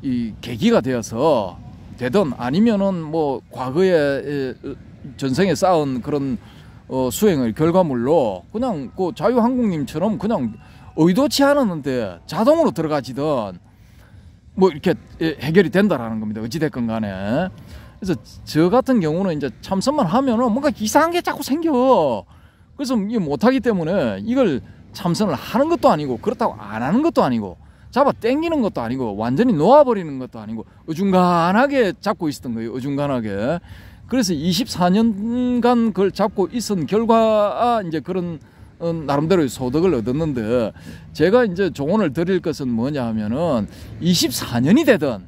이 계기가 되어서 되든 아니면은 뭐 과거에 전생에 쌓은 그런 수행의 결과물로 그냥 그 자유한국님처럼 그냥 의도치 않았는데 자동으로 들어가지든 뭐 이렇게 해결이 된다라는 겁니다. 어찌됐건 간에. 그래서 저 같은 경우는 이제 참선만 하면은 뭔가 이상한 게 자꾸 생겨. 그래서 이게 못하기 때문에 이걸 참선을 하는 것도 아니고 그렇다고 안 하는 것도 아니고 잡아 당기는 것도 아니고 완전히 놓아버리는 것도 아니고 어중간하게 잡고 있었던 거예요. 어중간하게. 그래서 24년간 그걸 잡고 있은 결과 이제 그런 나름대로의 소득을 얻었는데 제가 이제 조언을 드릴 것은 뭐냐 하면은 24년이 되든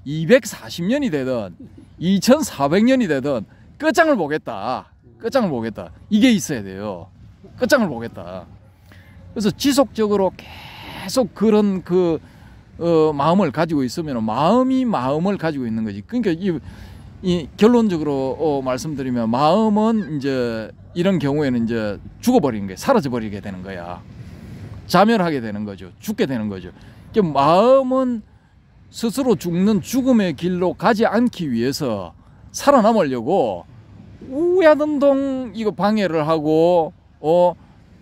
240년이 되든 2400년이 되든 끝장을 보겠다. 끝장을 보겠다. 이게 있어야 돼요. 끝장을 보겠다. 그래서 지속적으로 계속 그런 마음을 가지고 있으면 마음이 마음을 가지고 있는 거지. 그러니까 이 결론적으로 말씀드리면 마음은 이제 이런 경우에는 이제 죽어버리는 거야. 사라져버리게 되는 거야. 자멸하게 되는 거죠. 죽게 되는 거죠. 그러니까 마음은 스스로 죽는 죽음의 길로 가지 않기 위해서 살아남으려고 우야든동 이거 방해를 하고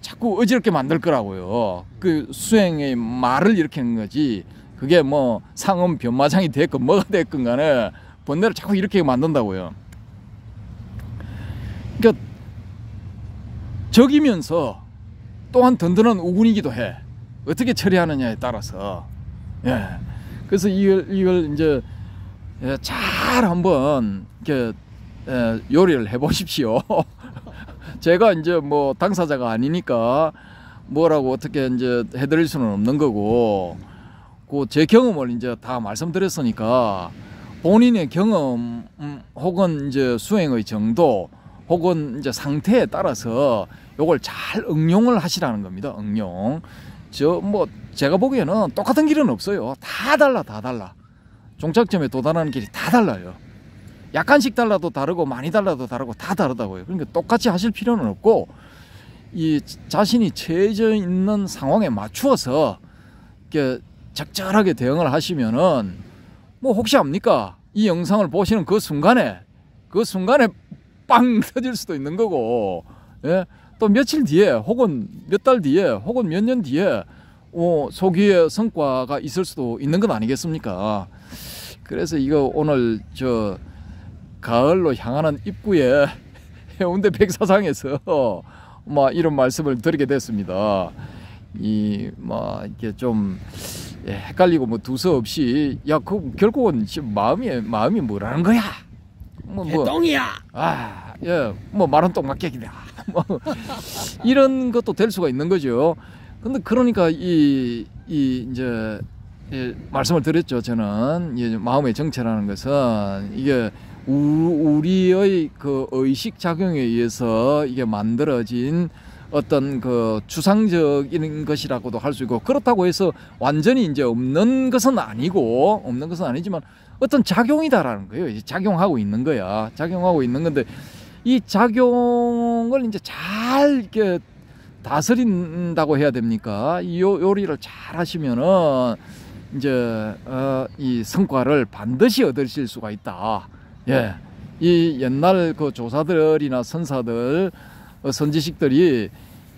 자꾸 어지럽게 만들 거라고요. 그 수행의 말을 일으키는 거지. 그게 뭐 상음 변마장이 됐건 뭐가 됐건 간에 번뇌를 자꾸 이렇게 만든다고요. 그러니까 적이면서 또한 든든한 우군이기도 해. 어떻게 처리하느냐에 따라서. 예. 그래서 이걸 이제 잘 한번 이렇게 요리를 해보십시오. 제가 이제 뭐 당사자가 아니니까 뭐라고 어떻게 이제 해드릴 수는 없는 거고, 그 제 경험을 이제 다 말씀드렸으니까 본인의 경험 혹은 이제 수행의 정도 혹은 이제 상태에 따라서 요걸 잘 응용을 하시라는 겁니다. 응용. 뭐 제가 보기에는 똑같은 길은 없어요. 다 달라, 다 달라. 종착점에 도달하는 길이 다 달라요. 약간씩 달라도 다르고 많이 달라도 다르고 다 다르다고요. 그러니까 똑같이 하실 필요는 없고 이 자신이 처해져 있는 상황에 맞추어서 이렇게 적절하게 대응을 하시면은 뭐 혹시 압니까? 이 영상을 보시는 그 순간에 빵 터질 수도 있는 거고, 예? 또 며칠 뒤에 혹은 몇 달 뒤에 혹은 몇 년 뒤에 소기의 성과가 있을 수도 있는 건 아니겠습니까? 그래서 이거 오늘 가을로 향하는 입구에 해운대 백사장에서 이런 말씀을 드리게 됐습니다. 이게 좀 예, 헷갈리고 뭐 두서없이 야, 그 결국은 지금 마음이 뭐라는 거야? 개똥이야. 아, 예, 뭐 말은 똥막객이다. 뭐 이런 것도 될 수가 있는 거죠. 근데 그러니까 이제 말씀을 드렸죠. 저는 마음의 정체라는 것은 이게 우리의 그 의식 작용에 의해서 이게 만들어진 어떤 그 추상적인 것이라고도 할 수 있고, 그렇다고 해서 완전히 이제 없는 것은 아니지만 어떤 작용이다라는 거예요. 작용하고 있는 거야. 작용하고 있는 건데, 이 작용을 이제 잘 이렇게 다스린다고 해야 됩니까? 이 요리를 잘 하시면은 이제 이 성과를 반드시 얻으실 수가 있다. 예, 이 옛날 그 조사들이나 선사들, 선지식들이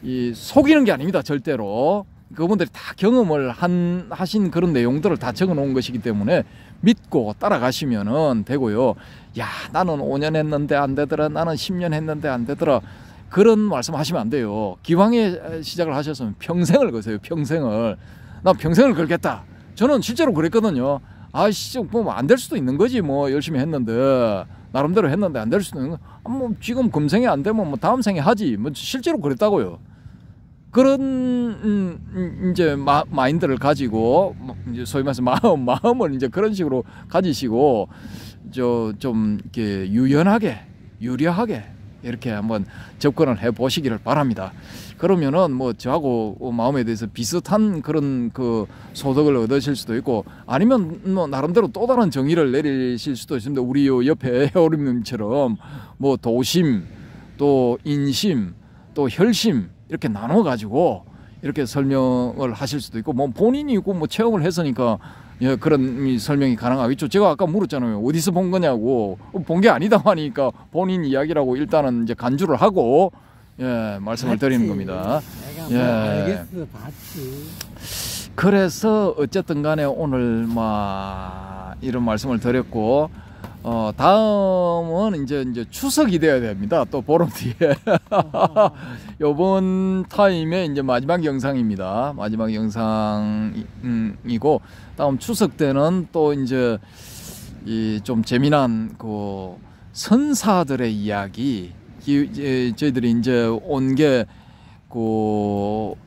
이 속이는 게 아닙니다. 절대로 그분들이 다 경험을 하신 그런 내용들을 다 적어 놓은 것이기 때문에 믿고 따라가시면은 되고요. 야, 나는 5년 했는데 안 되더라, 나는 10년 했는데 안 되더라, 그런 말씀 하시면 안 돼요. 기왕에 시작을 하셨으면 평생을 거세요. 평생을. 나 평생을 걸겠다. 저는 실제로 그랬거든요. 아이씨, 뭐 안 될 수도 있는 거지. 뭐 열심히 했는데, 나름대로 했는데 안 될 수도 있는 거. 뭐 지금 금생에 안 되면 뭐 다음 생에 하지. 뭐 실제로 그랬다고요. 그런 이제 마인드를 가지고 이제 소위 말해서 마음을 이제 그런 식으로 가지시고 좀 이렇게 유려하게 이렇게 한번 접근을 해 보시기를 바랍니다. 그러면은 뭐 저하고 마음에 대해서 비슷한 그런 그 소득을 얻으실 수도 있고, 아니면 뭐 나름대로 또 다른 정의를 내리실 수도 있습니다. 우리 요 옆에 어림님처럼 뭐 도심, 또 인심, 또 혈심 이렇게 나눠 가지고 이렇게 설명을 하실 수도 있고, 뭐 본인이 있고 뭐 체험을 했으니까 예, 그런 설명이 가능하겠죠. 제가 아까 물었잖아요. 어디서 본 거냐고. 본 게 아니다 하니까 본인 이야기라고 일단은 이제 간주를 하고 예, 말씀을 드리는 겁니다. 내가 뭐 알겠어, 봤지. 그래서 어쨌든 간에 오늘 이런 말씀을 드렸고, 다음은 이제 추석이 돼야 됩니다. 또 보름 뒤에. 요번 타임에 이제 마지막 영상입니다. 마지막 영상이고, 다음 추석 때는 또 이제 좀 재미난 그 선사들의 이야기, 저희들이 이제 온 게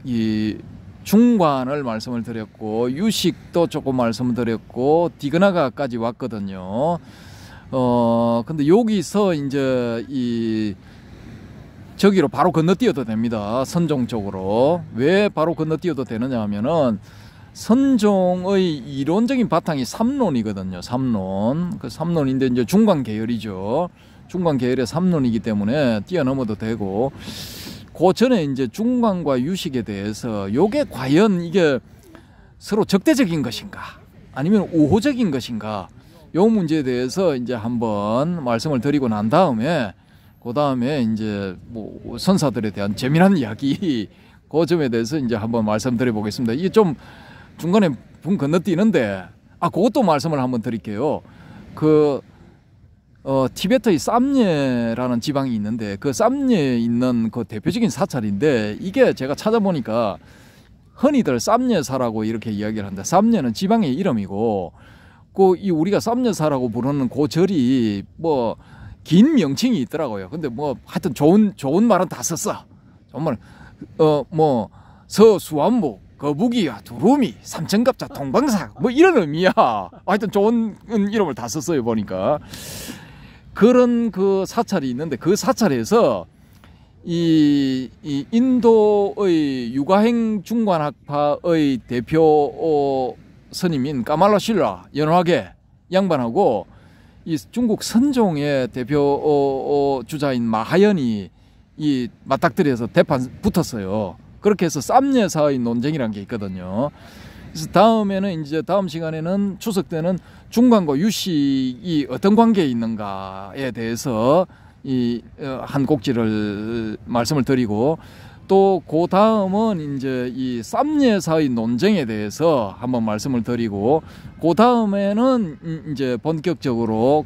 이 중관을 말씀을 드렸고, 유식도 조금 말씀을 드렸고, 디그나가까지 왔거든요. 근데 여기서 이제 저기로 바로 건너뛰어도 됩니다. 선종 쪽으로. 왜 바로 건너뛰어도 되느냐 하면은, 선종의 이론적인 바탕이 삼론이거든요. 삼론. 그 삼론인데 이제 중관 계열이죠. 중관 계열의 삼론이기 때문에 뛰어넘어도 되고, 그 전에 이제 중관과 유식에 대해서 요게 과연 이게 서로 적대적인 것인가 아니면 우호적인 것인가, 요 문제에 대해서 이제 한번 말씀을 드리고 난 다음에, 그 다음에 이제 뭐 선사들에 대한 재미난 이야기, 그 점에 대해서 이제 한번 말씀드려 보겠습니다. 이게 좀 중간에 분 건너뛰는데, 그것도 말씀을 한번 드릴게요. 티베트의 쌈예라는 지방이 있는데, 그 쌈예에 있는 그 대표적인 사찰인데, 이게 제가 찾아보니까 흔히들 쌈예사라고 이렇게 이야기를 한다. 쌈예는 지방의 이름이고, 우리가 쌈예사라고 부르는 그 절이 뭐 긴 명칭이 있더라고요. 근데 뭐 하여튼 좋은 말은 다 썼어. 정말 뭐 서수완무, 거북이와 두루미, 삼천갑자, 동방사, 뭐 이런 의미야. 하여튼 좋은 이름을 다 썼어요. 보니까 그런 그 사찰이 있는데, 그 사찰에서 이 인도의 육아행 중관학파의 대표 스님인 까말라 실라 연화계 양반하고 이 중국 선종의 대표 주자인 마하연이 맞닥뜨려서 대판 붙었어요. 그렇게 해서 쌈예사의 논쟁이라는 게 있거든요. 그래서 다음 시간에는 추석 때는 중관과 유식이 어떤 관계에 있는가에 대해서 한 곡지를 말씀을 드리고, 또 그 다음은 이제 이 쌈예사의 논쟁에 대해서 한번 말씀을 드리고, 그 다음에는 이제 본격적으로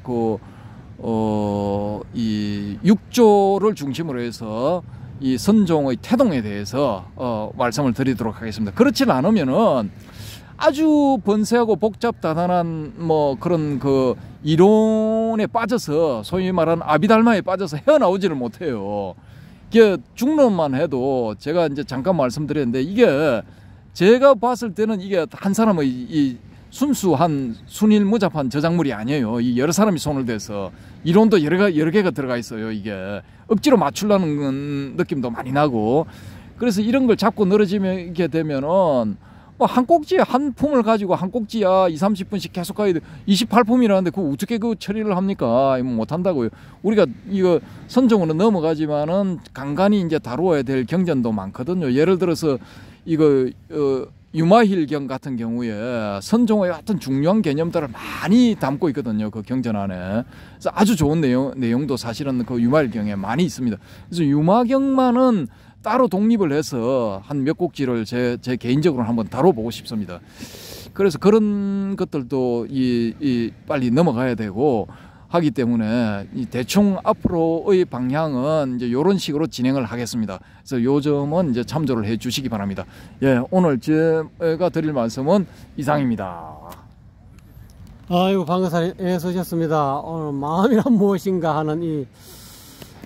이 육조를 중심으로 해서 이 선종의 태동에 대해서 말씀을 드리도록 하겠습니다. 그렇지 않으면은 아주 번세하고 복잡다단한 뭐 그런 그 이론에 빠져서 소위 말하는 아비달마에 빠져서 헤어나오지를 못해요. 이게 중론만 해도 제가 이제 잠깐 말씀드렸는데 이게 제가 봤을 때는 이게 한 사람의 이 순수한 순일무잡한 저작물이 아니에요. 이 여러 사람이 손을 대서 이론도 여러 개가 들어가 있어요. 이게 억지로 맞추려는 느낌도 많이 나고 그래서 이런 걸 자꾸 늘어지게 되면은 뭐 한 꼭지에 한 품을 가지고 한 꼭지야 20-30분씩 계속 가야 돼. 28품이라는데 그거 어떻게 그 처리를 합니까? 이거 못 한다고요. 우리가 이거 선종으로 넘어가지만은 간간히 이제 다루어야 될 경전도 많거든요. 예를 들어서 이거 유마힐경 같은 경우에 선종의 어떤 중요한 개념들을 많이 담고 있거든요. 그 경전 안에. 그래서 아주 좋은 내용도 사실은 그 유마힐경에 많이 있습니다. 그래서 유마경만은 따로 독립을 해서 한 몇 곡지를 제 개인적으로 한번 다뤄보고 싶습니다. 그래서 그런 것들도 빨리 넘어가야 되고 하기 때문에 이 대충 앞으로의 방향은 이제 이런 식으로 진행을 하겠습니다. 그래서 요 점은 이제 참조를 해 주시기 바랍니다. 예, 오늘 제가 드릴 말씀은 이상입니다. 아이고, 방금사님 애쓰셨습니다. 오늘 마음이란 무엇인가 하는 이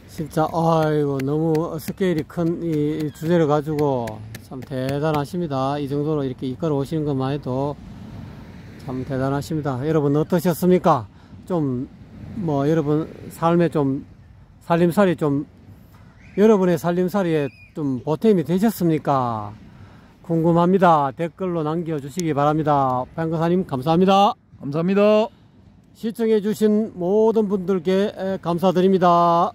진짜 아이고 너무 스케일이 큰 이 주제를 가지고 참 대단하십니다. 이 정도로 이렇게 이끌어 오시는 것만 해도 참 대단하십니다. 여러분 어떠셨습니까? 좀 뭐 여러분 삶에 좀 살림살이 좀 여러분의 살림살이에 좀 보탬이 되셨습니까? 궁금합니다. 댓글로 남겨주시기 바랍니다. 방금사님 감사합니다. 감사합니다. 시청해 주신 모든 분들께 감사드립니다.